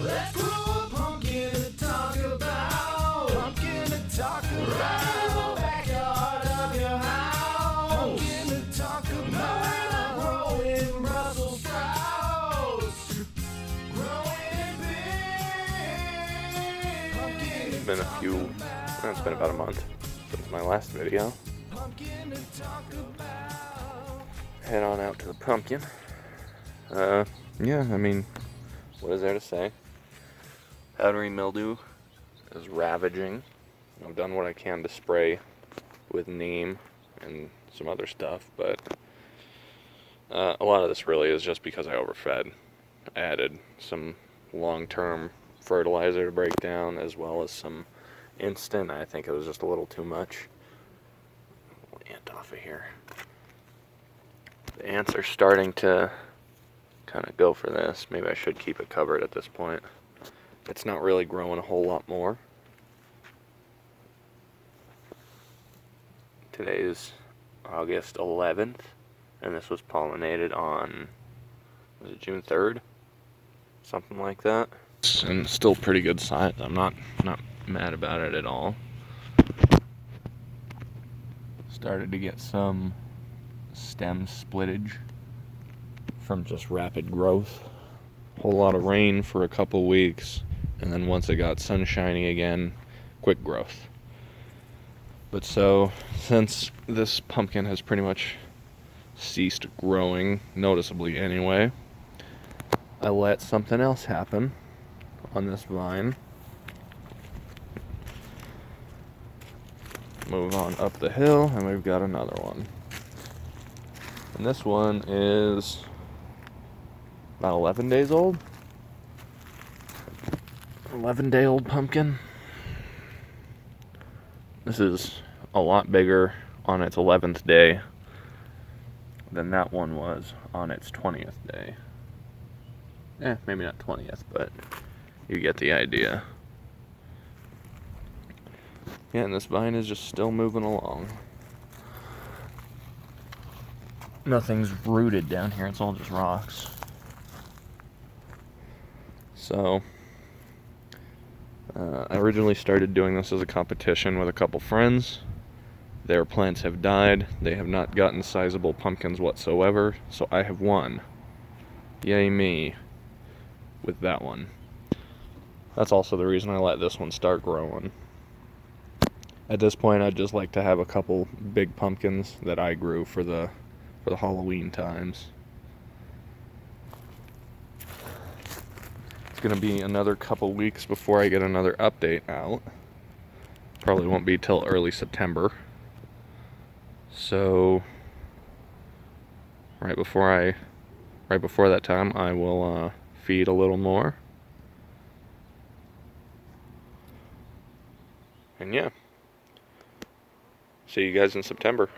Let's grow a pumpkin to talk about. Pumpkin to talk about. Right in the backyard of your house. Pumpkin to talk about. Growing Brussels sprouts. Growing big. Pumpkin. It's been it's been about a month since my last video. Pumpkin to talk about. Head on out to the pumpkin. Yeah, I mean, what is there to say? Powdery mildew is ravaging. I've done what I can to spray with neem and some other stuff, but a lot of this really is just because I overfed. I added some long-term fertilizer to break down, as well as some instant. I think it was just a little too much. Ant off of here. The ants are starting to kind of go for this. Maybe I should keep it covered at this point. It's not really growing a whole lot more. Today is August 11th, and this was pollinated on, was it June 3rd? Something like that. And still pretty good size. I'm not mad about it at all. Started to get some stem splittage from just rapid growth. Whole lot of rain for a couple weeks, and then once it got sunshiny again, quick growth. But so, since this pumpkin has pretty much ceased growing, noticeably anyway, I let something else happen on this vine. Move on up the hill, and we've got another one. And this one is about 11 days old. 11-day-old pumpkin. This is a lot bigger on its 11th day than that one was on its 20th day. Maybe not 20th, but you get the idea. Yeah, and this vine is just still moving along. Nothing's rooted down here, it's all just rocks. So, I originally started doing this as a competition with a couple friends. Their plants have died. They have not gotten sizable pumpkins whatsoever, so I have won. Yay me with that one. That's also the reason I let this one start growing. At this point, I'd just like to have a couple big pumpkins that I grew for the Halloween times. It's gonna be another couple weeks before I get another update out. Probably won't be till early September. So right before that time, I will feed a little more. And yeah. See you guys in September.